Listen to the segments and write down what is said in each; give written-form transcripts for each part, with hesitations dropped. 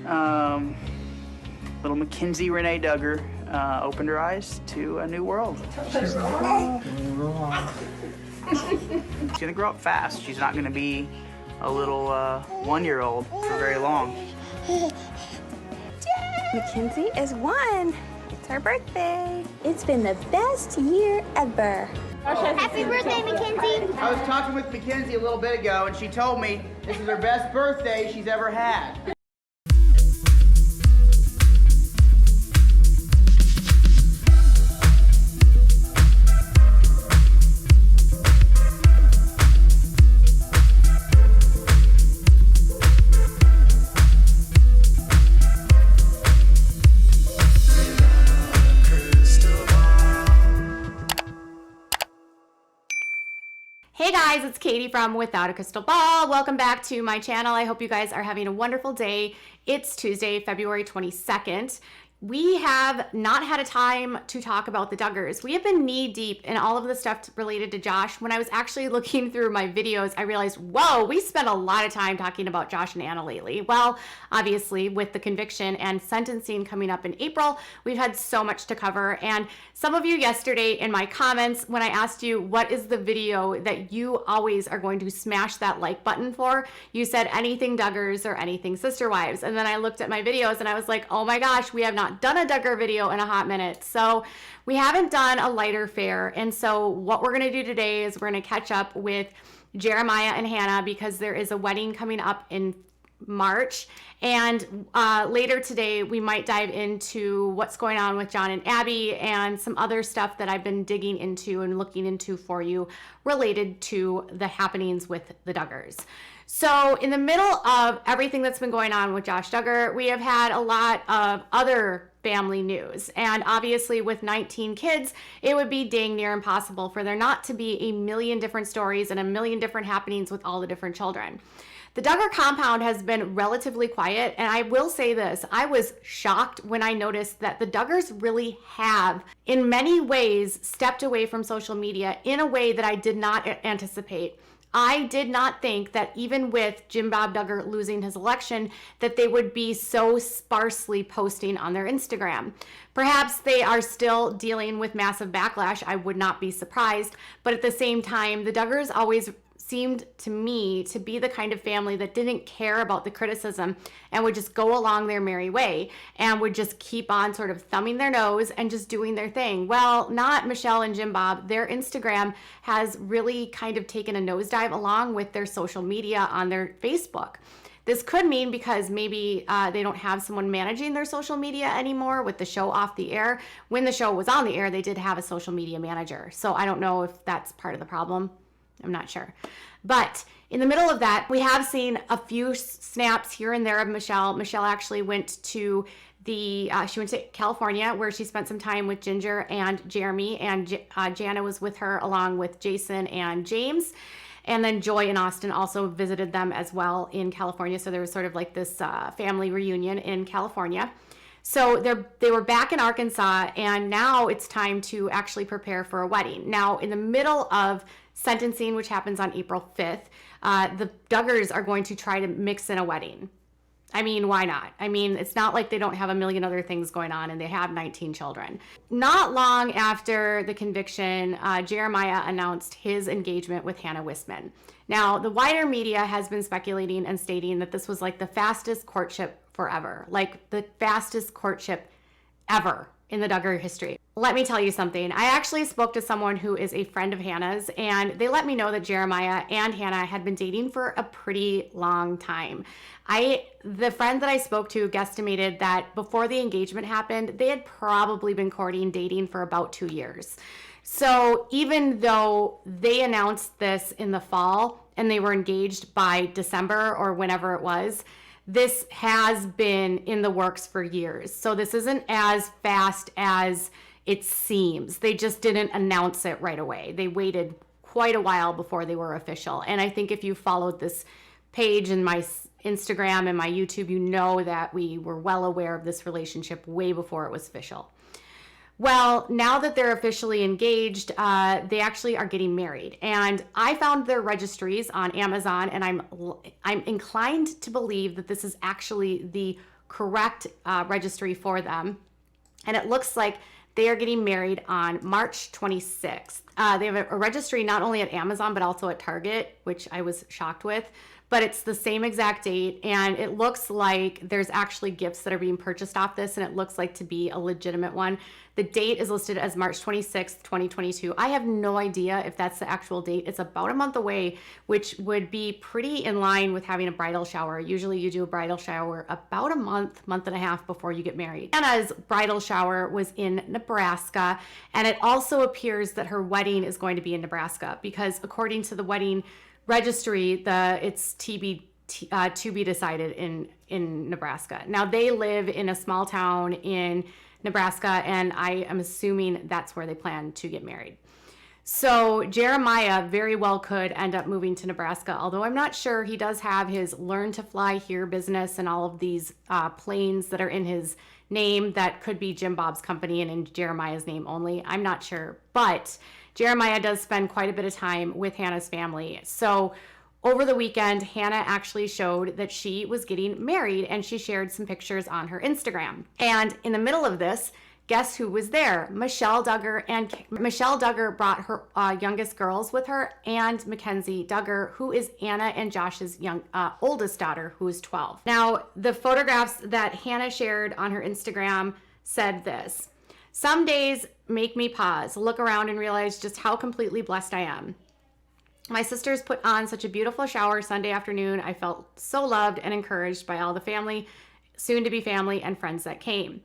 Little Mackenzie Renee Duggar opened her eyes to a new world. She's gonna grow up fast. She's not gonna be a little 1-year-old for very long. Mackenzie is 1. It's her birthday. It's been the best year ever. Happy birthday, Mackenzie. I was talking with Mackenzie a little bit ago, and she told me this is her best birthday she's ever had. Hey guys, it's Katie from Without a Crystal Ball. Welcome back to my channel. I hope you guys are having a wonderful day. It's Tuesday, February 22nd. We have not had a time to talk about the Duggars. We have been knee deep in all of the stuff related to Josh. When I was actually looking through my videos, I realized, whoa, we spent a lot of time talking about Josh and Anna lately. Well, obviously with the conviction and sentencing coming up in April, we've had so much to cover. And some of you yesterday in my comments, when I asked you what is the video that you always are going to smash that like button for, you said anything Duggars or anything Sister Wives. And then I looked at my videos and I was like, oh my gosh, we have not done a Duggar video in a hot minute. So we haven't done a lighter fare. And so what we're going to do today is we're going to catch up with Jeremiah and Hannah because there is a wedding coming up in March. And later today, we might dive into what's going on with John and Abby and some other stuff that I've been digging into and looking into for you related to the happenings with the Duggars. So in the middle of everything that's been going on with Josh Duggar, we have had a lot of other family news. And obviously with 19 kids, it would be dang near impossible for there not to be a million different stories and a million different happenings with all the different children. The Duggar compound has been relatively quiet, and I will say this, I was shocked when I noticed that the Duggars really have, in many ways, stepped away from social media in a way that I did not anticipate. I did not think that even with Jim Bob Duggar losing his election, that they would be so sparsely posting on their Instagram. Perhaps they are still dealing with massive backlash. I would not be surprised. But at the same time, the Duggars always seemed to me to be the kind of family that didn't care about the criticism and would just go along their merry way and would just keep on sort of thumbing their nose and just doing their thing. Well, not Michelle and Jim Bob. Their Instagram has really kind of taken a nosedive along with their social media on their Facebook. This could mean because maybe they don't have someone managing their social media anymore with the show off the air. When the show was on the air, they did have a social media manager. So I don't know if that's part of the problem. I'm not sure. But in the middle of that, we have seen a few snaps here and there of Michelle. Michelle actually went to she went to California where she spent some time with Jinger and Jeremy, and Jana was with her along with Jason and James. And then Joy and Austin also visited them as well in California. So there was sort of like this family reunion in California. So they were back in Arkansas, and now it's time to actually prepare for a wedding. Now, in the middle of sentencing, which happens on April 5th, the Duggars are going to try to mix in a wedding. I mean, why not? I mean, it's not like they don't have a million other things going on, and they have 19 children. Not long after the conviction, Jeremiah announced his engagement with Hannah Wissmann. Now, the wider media has been speculating and stating that this was like the fastest courtship forever, like the fastest courtship ever in the Duggar history. Let me tell you something. I actually spoke to someone who is a friend of Hannah's, and they let me know that Jeremiah and Hannah had been dating for a pretty long time. The friend that I spoke to guesstimated that before the engagement happened, they had probably been courting, dating for about 2 years. So even though they announced this in the fall and they were engaged by December or whenever it was, this has been in the works for years. So this isn't as fast as it seems. They just didn't announce it right away. They waited quite a while before they were official. And I think if you followed this page in my Instagram and my YouTube, you know that we were well aware of this relationship way before it was official. Well, now that they're officially engaged, they actually are getting married. And I found their registries on Amazon, and I'm inclined to believe that this is actually the correct registry for them. And it looks like they are getting married on March 26th. They have a registry not only at Amazon, but also at Target, which I was shocked with. But it's the same exact date, and it looks like there's actually gifts that are being purchased off this, and it looks like to be a legitimate one. The date is listed as March 26th, 2022. I have no idea if that's the actual date. It's about a month away, which would be pretty in line with having a bridal shower. Usually you do a bridal shower about a month and a half before you get married. Hannah's bridal shower was in Nebraska, and it also appears that her wedding is going to be in Nebraska because according to the wedding registry, it's to be decided in Nebraska. Now they live in a small town in Nebraska, and I am assuming that's where they plan to get married. So Jeremiah very well could end up moving to Nebraska, although I'm not sure. He does have his Learn to Fly Here business and all of these planes that are in his name that could be Jim Bob's company and in Jeremiah's name only. I'm not sure, but Jeremiah does spend quite a bit of time with Hannah's family. So over the weekend, Hannah actually showed that she was getting married, and she shared some pictures on her Instagram. And in the middle of this, guess who was there? Michelle Duggar. And Michelle Duggar brought her youngest girls with her, and Mackenzie Duggar, who is Anna and Josh's oldest daughter, who is 12. Now, the photographs that Hannah shared on her Instagram said this: "Some days make me pause, look around, and realize just how completely blessed I am. My sisters put on such a beautiful shower Sunday afternoon. I felt so loved and encouraged by all the family, soon-to-be family, and friends that came.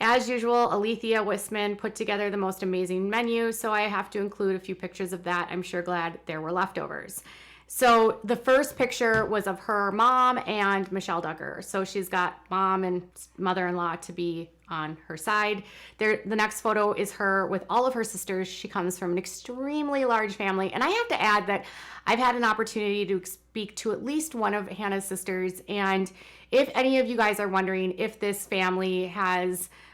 As usual, Hannah Wissmann put together the most amazing menu, so I have to include a few pictures of that. I'm sure glad there were leftovers." So the first picture was of her mom and Michelle Duggar. So she's got mom and mother-in-law to be on her side. The next photo is her with all of her sisters. She comes from an extremely large family. And I have to add that I've had an opportunity to speak to at least one of Hannah's sisters. And if any of you guys are wondering if this family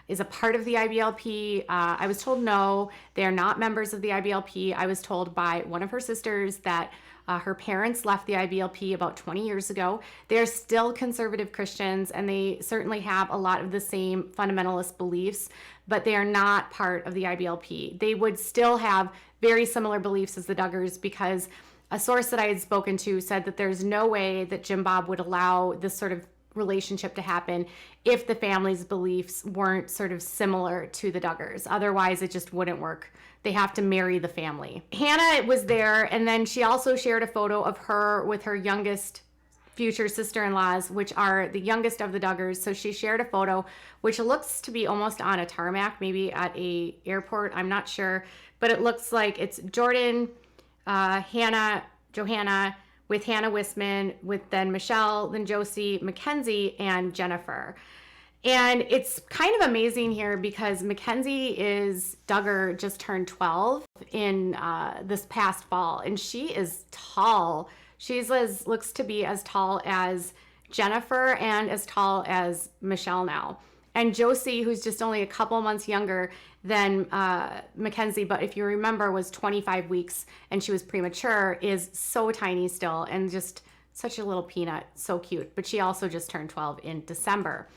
is a part of the IBLP, I was told no, they're not members of the IBLP. I was told by one of her sisters that her parents left the IBLP about 20 years ago. They're still conservative Christians, and they certainly have a lot of the same fundamentalist beliefs, but they are not part of the IBLP. They would still have very similar beliefs as the Duggars, because a source that I had spoken to said that there's no way that Jim Bob would allow this sort of relationship to happen if the family's beliefs weren't sort of similar to the Duggars. Otherwise, it just wouldn't work. They have to marry the family. Hannah was there, and then she also shared a photo of her with her youngest future sister-in-laws, which are the youngest of the Duggars. So she shared a photo which looks to be almost on a tarmac, maybe at a airport, I'm not sure, but it looks like it's Jordan, Hannah, Johanna, with Hannah Wissmann, with then Michelle, then Josie, Mackenzie, and Jennifer. And it's kind of amazing here because Mackenzie Duggar just turned 12 in this past fall, and she is tall. Looks to be as tall as Jennifer and as tall as Michelle now. And Josie, who's just only a couple months younger than Mackenzie, but if you remember, was 25 weeks and she was premature, is so tiny still and just such a little peanut, so cute. But she also just turned 12 in December.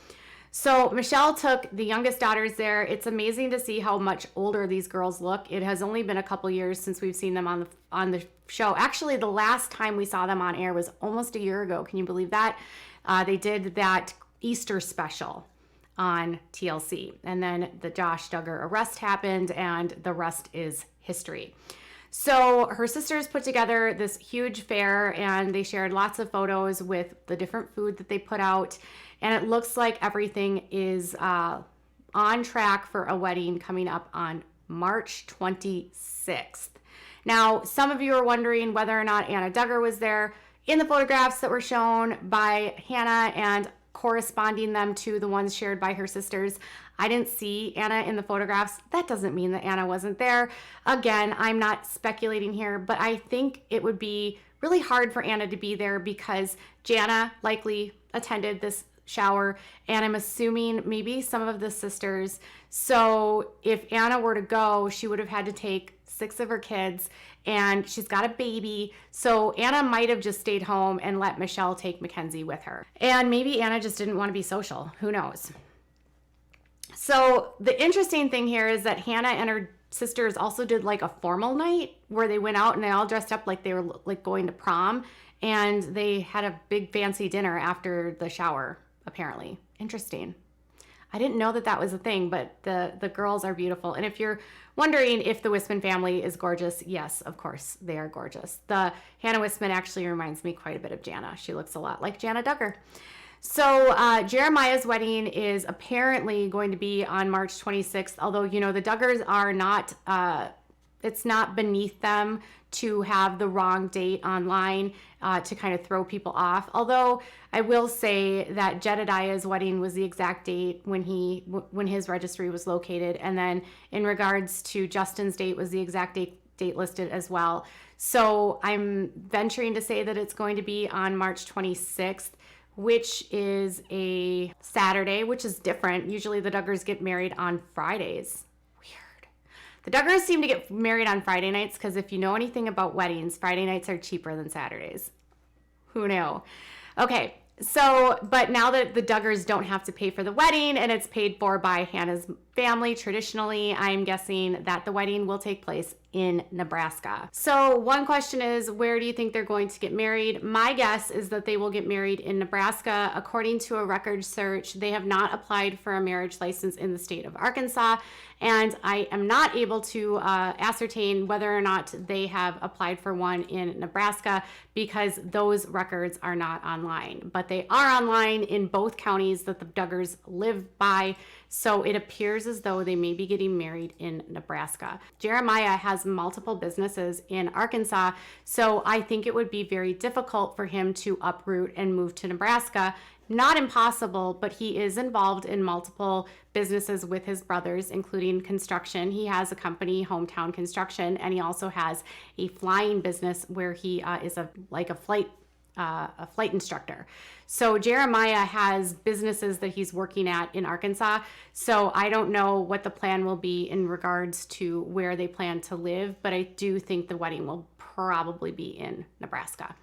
So Michelle took the youngest daughters there. It's amazing to see how much older these girls look. It has only been a couple years since we've seen them on the show. Actually, the last time we saw them on air was almost a year ago. Can you believe that? They did that Easter special on TLC. And then the Josh Duggar arrest happened, and the rest is history. So her sisters put together this huge fair, and they shared lots of photos with the different food that they put out. And it looks like everything is on track for a wedding coming up on March 26th. Now, some of you are wondering whether or not Anna Duggar was there. In the photographs that were shown by Hannah and corresponding them to the ones shared by her sisters, I didn't see Anna in the photographs. That doesn't mean that Anna wasn't there. Again, I'm not speculating here, but I think it would be really hard for Anna to be there because Jana likely attended this shower, and I'm assuming maybe some of the sisters. So if Anna were to go, she would have had to take 6 of her kids, and she's got a baby. So Anna might have just stayed home and let Michelle take Mackenzie with her. And maybe Anna just didn't want to be social. Who knows? So the interesting thing here is that Hannah and her sisters also did like a formal night where they went out and they all dressed up like they were like going to prom, and they had a big fancy dinner after the shower, apparently. Interesting. I didn't know that that was a thing, but the girls are beautiful. And if you're wondering if the Wissmann family is gorgeous, yes, of course, they are gorgeous. The Hannah Wissmann actually reminds me quite a bit of Jana. She looks a lot like Jana Duggar. So Jeremiah's wedding is apparently going to be on March 26th, although, you know, the Duggars are not, it's not beneath them to have the wrong date online to kind of throw people off. Although I will say that Jedediah's wedding was the exact date when his registry was located. And then in regards to Justin's date was the exact date listed as well. So I'm venturing to say that it's going to be on March 26th, which is a Saturday, which is different. Usually the Duggars get married on Fridays. Weird. The Duggars seem to get married on Friday nights because if you know anything about weddings, Friday nights are cheaper than Saturdays. Who knew? Okay, so, but now that the Duggars don't have to pay for the wedding and it's paid for by Hannah's family, traditionally, I'm guessing that the wedding will take place in Nebraska. So one question is, where do you think they're going to get married? My guess is that they will get married in Nebraska. According to a record search, they have not applied for a marriage license in the state of Arkansas, and I am not able to ascertain whether or not they have applied for one in Nebraska because those records are not online. But they are online in both counties that the Duggars live by, so it appears as though they may be getting married in Nebraska. Jeremiah has multiple businesses in Arkansas, so I think it would be very difficult for him to uproot and move to Nebraska. Not impossible, but he is involved in multiple businesses with his brothers, including construction. He has a company, Hometown Construction, and he also has a flying business where he is a flight instructor. So Jeremiah has businesses that he's working at in Arkansas. So I don't know what the plan will be in regards to where they plan to live, but I do think the wedding will probably be in Nebraska.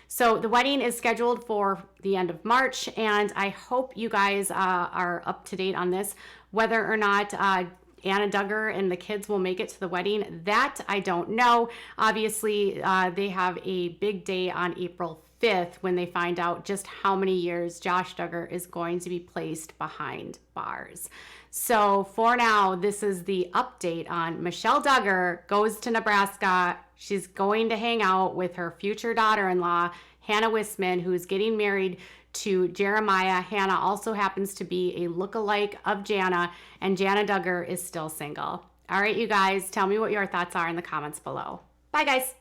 So the wedding is scheduled for the end of March, and I hope you guys are up to date on this. Whether or not Anna Duggar and the kids will make it to the wedding, that I don't know. Obviously, they have a big day on April 5th when they find out just how many years Josh Duggar is going to be placed behind bars. So for now, this is the update on Michelle Duggar goes to Nebraska. She's going to hang out with her future daughter-in-law, Hannah Wissmann, who's getting married to Jeremiah. Hannah also happens to be a lookalike of Jana, and Jana Duggar is still single. All right, you guys, tell me what your thoughts are in the comments below. Bye, guys.